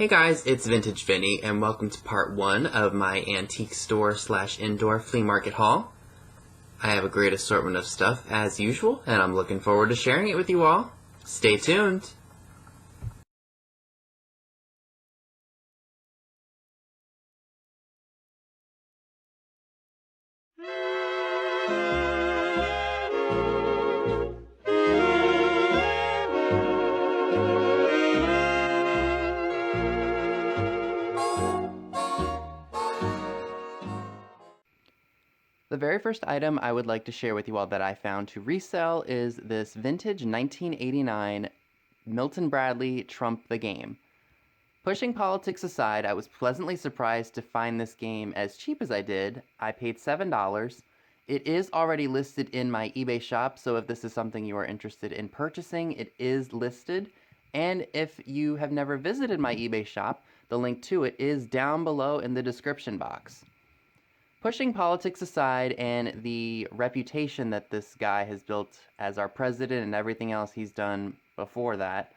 Hey guys, it's Vintage Vinny, and welcome to part 1 of my antique store / indoor flea market haul. I have a great assortment of stuff as usual, and I'm looking forward to sharing it with you all. Stay tuned! The very first item I would like to share with you all that I found to resell is this vintage 1989 Milton Bradley Trump the Game. Pushing politics aside, I was pleasantly surprised to find this game as cheap as I did. I paid $7. It is already listed in my eBay shop, so if this is something you are interested in purchasing, it is listed. And if you have never visited my eBay shop, the link to it is down below in the description box. Pushing politics aside and the reputation that this guy has built as our president and everything else he's done before that,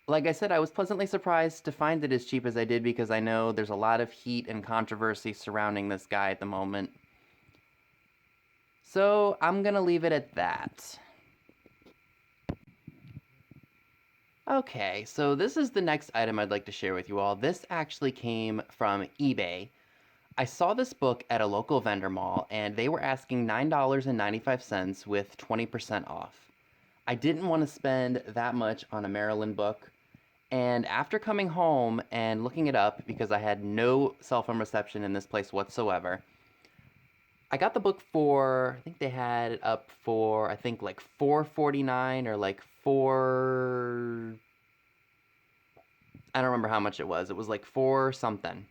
like I said, I was pleasantly surprised to find it as cheap as I did because I know there's a lot of heat and controversy surrounding this guy at the moment. So I'm gonna leave it at that. Okay, so this is the next item I'd like to share with you all. This actually came from eBay. I saw this book at a local vendor mall, and they were asking $9.95 with 20% off. I didn't want to spend that much on a Marilyn book, and after coming home and looking it up, because I had no cell phone reception in this place whatsoever, I got the book for, I think they had it up for, I think like $4.49 or like I don't remember how much it was. It was like four something.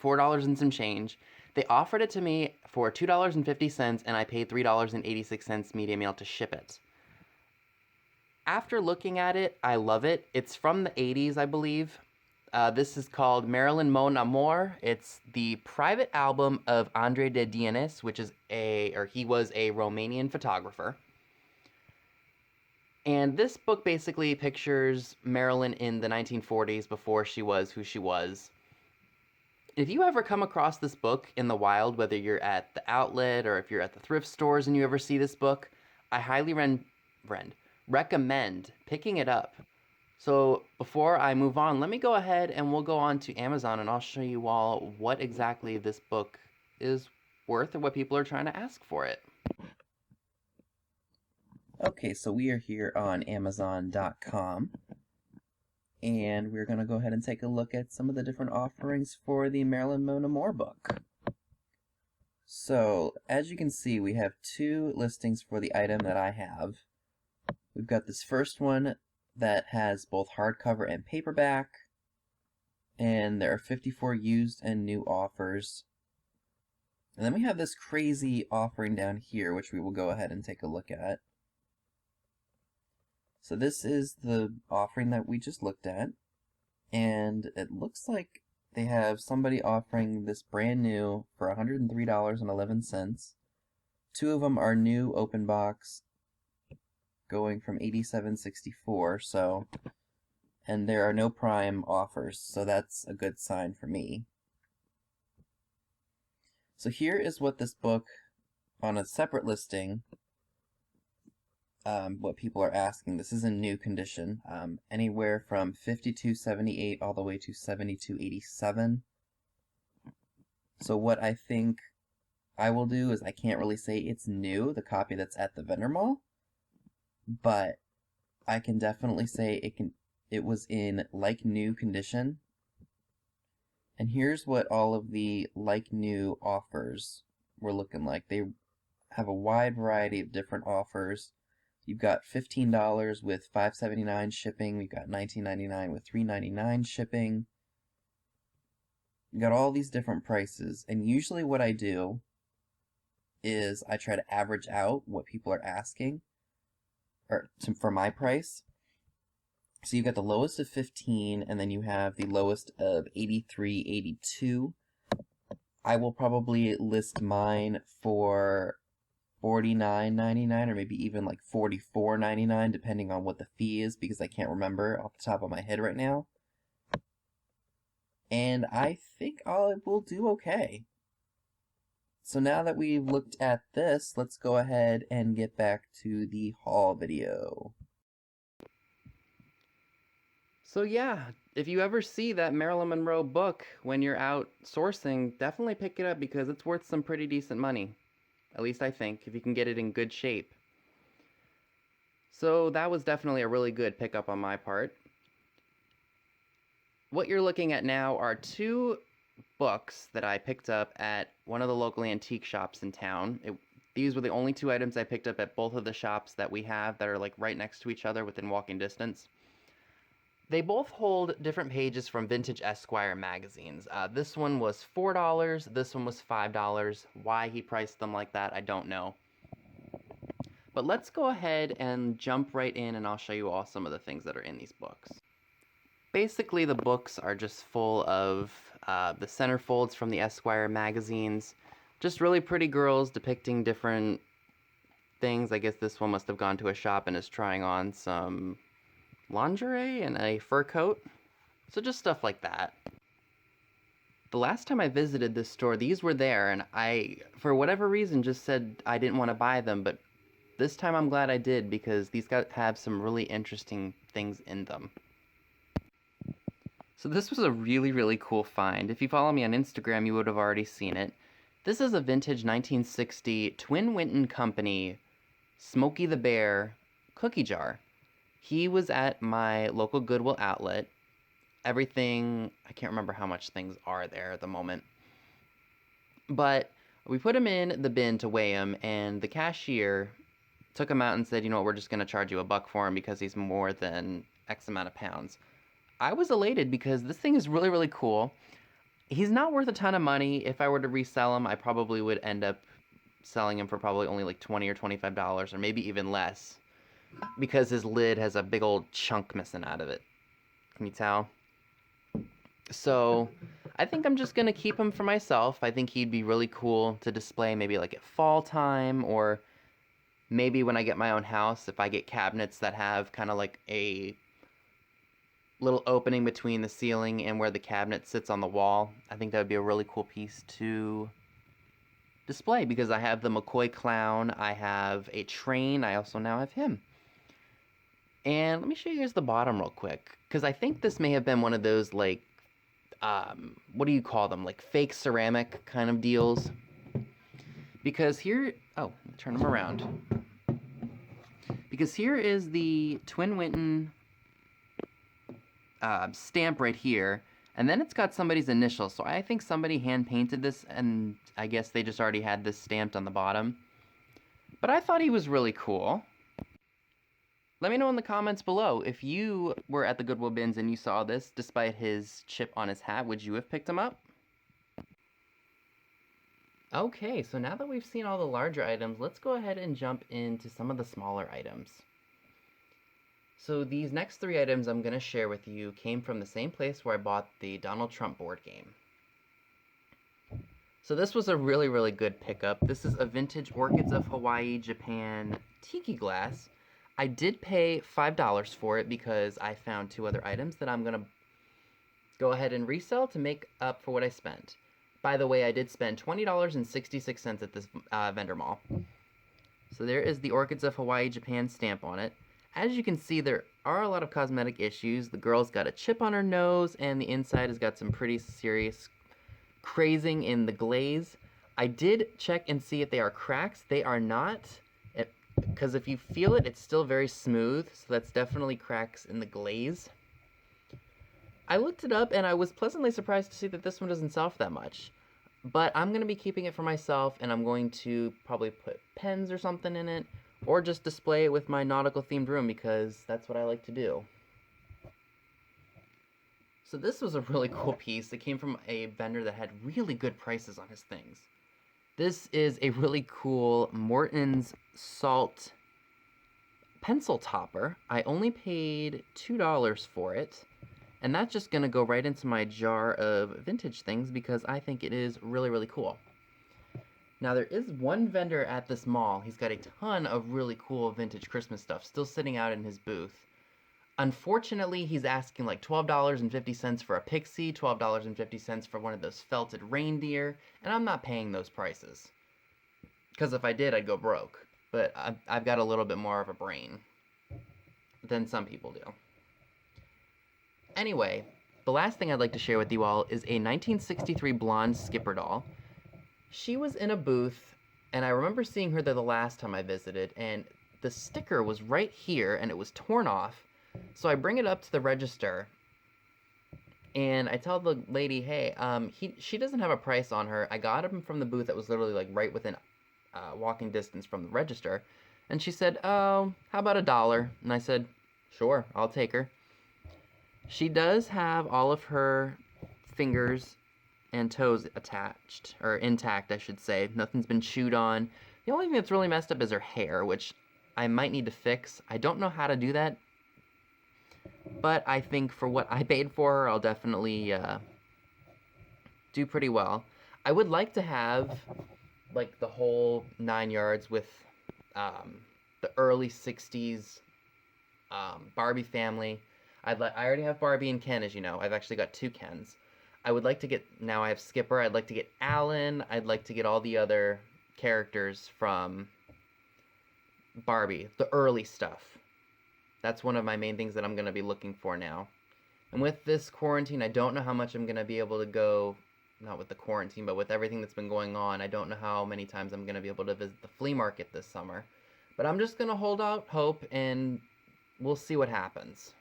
$4 and some change. They offered it to me for $2.50, and I paid $3.86 media mail to ship it. After looking at it, I love it. It's from the 80s, I believe. This is called Marilyn Monroe. It's the private album of Andre de Dionis, which is he was a Romanian photographer. And this book basically pictures Marilyn in the 1940s before she was who she was. If you ever come across this book in the wild, whether you're at the outlet or if you're at the thrift stores and you ever see this book, I highly recommend picking it up. So before I move on, let me go ahead and we'll go on to Amazon and I'll show you all what exactly this book is worth or what people are trying to ask for it. Okay, so we are here on Amazon.com. And we're going to go ahead and take a look at some of the different offerings for the Marilyn Monroe book. So, as you can see, we have two listings for the item that I have. We've got this first one that has both hardcover and paperback. And there are 54 used and new offers. And then we have this crazy offering down here, which we will go ahead and take a look at. So this is the offering that we just looked at, and it looks like they have somebody offering this brand new for $103.11. Two of them are new open box, going from $87.64. So, and there are no prime offers, so that's a good sign for me. So here is what this book, on a separate listing, what people are asking. This is in new condition, anywhere from $52.78 all the way to $72.87. So what I think I will do is, I can't really say it's new, the copy that's at the vendor mall, but I can definitely say it was in like new condition. And here's what all of the like new offers were looking like. They have a wide variety of different offers. You've got $15 with $5.79 shipping. We've got $19.99 with $3.99 shipping. You've got all these different prices. And usually what I do is I try to average out what people are asking for my price. So you've got the lowest of 15, and then you have the lowest of 83.82. I will probably list mine for $49.99 or maybe even like $44.99 depending on what the fee is, because I can't remember off the top of my head right now. and I think I will do okay. So now that we've looked at this, let's go ahead and get back to the haul video. So yeah, if you ever see that Marilyn Monroe book when you're out sourcing, definitely pick it up because it's worth some pretty decent money. At least I think, if you can get it in good shape. So that was definitely a really good pickup on my part. What you're looking at now are two books that I picked up at one of the local antique shops in town. These were the only two items I picked up at both of the shops that we have that are like right next to each other within walking distance. They both hold different pages from vintage Esquire magazines. This one was $4, this one was $5. Why he priced them like that, I don't know. But let's go ahead and jump right in and I'll show you all some of the things that are in these books. Basically, the books are just full of the centerfolds from the Esquire magazines. Just really pretty girls depicting different things. I guess this one must have gone to a shop and is trying on some lingerie and a fur coat. So just stuff like that. The last time I visited this store, these were there, and I, for whatever reason, just said I didn't want to buy them, but this time I'm glad I did because these have some really interesting things in them. So this was a really, really cool find. If you follow me on Instagram, you would have already seen it. This is a vintage 1960 Twin Winton Company Smokey the Bear cookie jar. He was at my local Goodwill outlet. Everything, I can't remember how much things are there at the moment. But we put him in the bin to weigh him, and the cashier took him out and said, you know what, we're just going to charge you $1 for him because he's more than X amount of pounds. I was elated because this thing is really, really cool. He's not worth a ton of money. If I were to resell him, I probably would end up selling him for probably only like $20 or $25 or maybe even less because his lid has a big old chunk missing out of it. Can you tell? So I think I'm just going to keep him for myself. I think he'd be really cool to display maybe like at fall time or maybe when I get my own house, if I get cabinets that have kind of like a little opening between the ceiling and where the cabinet sits on the wall. I think that would be a really cool piece to display because I have the McCoy clown, I have a train, I also now have him. And let me show you guys the bottom real quick because I think this may have been one of those like what do you call them, like fake ceramic kind of deals, because here, oh, turn them around, because here is the Twin Winton stamp right here, and then it's got somebody's initials, so I think somebody hand painted this and I guess they just already had this stamped on the bottom. But I thought he was really cool. Let me know in the comments below, if you were at the Goodwill bins and you saw this, despite his chip on his hat, would you have picked him up? Okay, so now that we've seen all the larger items, let's go ahead and jump into some of the smaller items. So these next three items I'm going to share with you came from the same place where I bought the Donald Trump board game. So this was a really, really good pickup. This is a vintage Orchids of Hawaii, Japan Tiki Glass. I did pay $5 for it because I found two other items that I'm going to go ahead and resell to make up for what I spent. By the way, I did spend $20.66 at this vendor mall. So there is the Orchids of Hawaii, Japan stamp on it. As you can see, there are a lot of cosmetic issues. The girl's got a chip on her nose, and the inside has got some pretty serious crazing in the glaze. I did check and see if they are cracks. They are not, because if you feel it, it's still very smooth, so that's definitely cracks in the glaze. I looked it up, and I was pleasantly surprised to see that this one doesn't sell for that much. But I'm going to be keeping it for myself, and I'm going to probably put pens or something in it, or just display it with my nautical themed room because that's what I like to do. So this was a really cool piece. It came from a vendor that had really good prices on his things. This is a really cool Mortons salt pencil topper. I only paid $2 for it, and that's just going to go right into my jar of vintage things because I think it is really, really cool. Now, there is one vendor at this mall. He's got a ton of really cool vintage Christmas stuff still sitting out in his booth. Unfortunately, he's asking like $12.50 for a pixie, $12.50 for one of those felted reindeer, and I'm not paying those prices. Because if I did, I'd go broke. But I've got a little bit more of a brain than some people do. Anyway, the last thing I'd like to share with you all is a 1963 blonde skipper doll. She was in a booth, and I remember seeing her there the last time I visited, and the sticker was right here, and it was torn off. So I bring it up to the register, and I tell the lady, hey, she doesn't have a price on her. I got him from the booth that was literally like right within walking distance from the register. And she said, oh, how about $1? And I said, sure, I'll take her. She does have all of her fingers and toes attached, or intact, I should say. Nothing's been chewed on. The only thing that's really messed up is her hair, which I might need to fix. I don't know how to do that, but I think for what I paid for her, I'll definitely do pretty well. I would like to have like the whole 9 yards with the early 60s Barbie family. I already have Barbie and Ken, as you know. I've actually got 2 Kens. I would like to get, now I have Skipper, I'd like to get Alan, I'd like to get all the other characters from Barbie, the early stuff. That's one of my main things that I'm going to be looking for now. And with this quarantine, I don't know how much I'm going to be able to go, not with the quarantine, but with everything that's been going on, I don't know how many times I'm going to be able to visit the flea market this summer. But I'm just going to hold out hope, and we'll see what happens.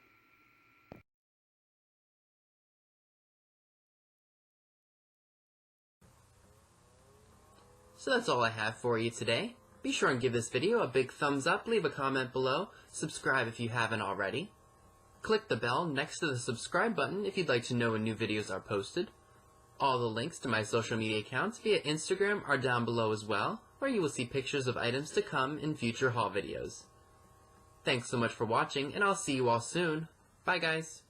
So that's all I have for you today. Be sure and give this video a big thumbs up, leave a comment below, subscribe if you haven't already. Click the bell next to the subscribe button if you'd like to know when new videos are posted. All the links to my social media accounts via Instagram are down below as well, where you will see pictures of items to come in future haul videos. Thanks so much for watching, and I'll see you all soon. Bye guys!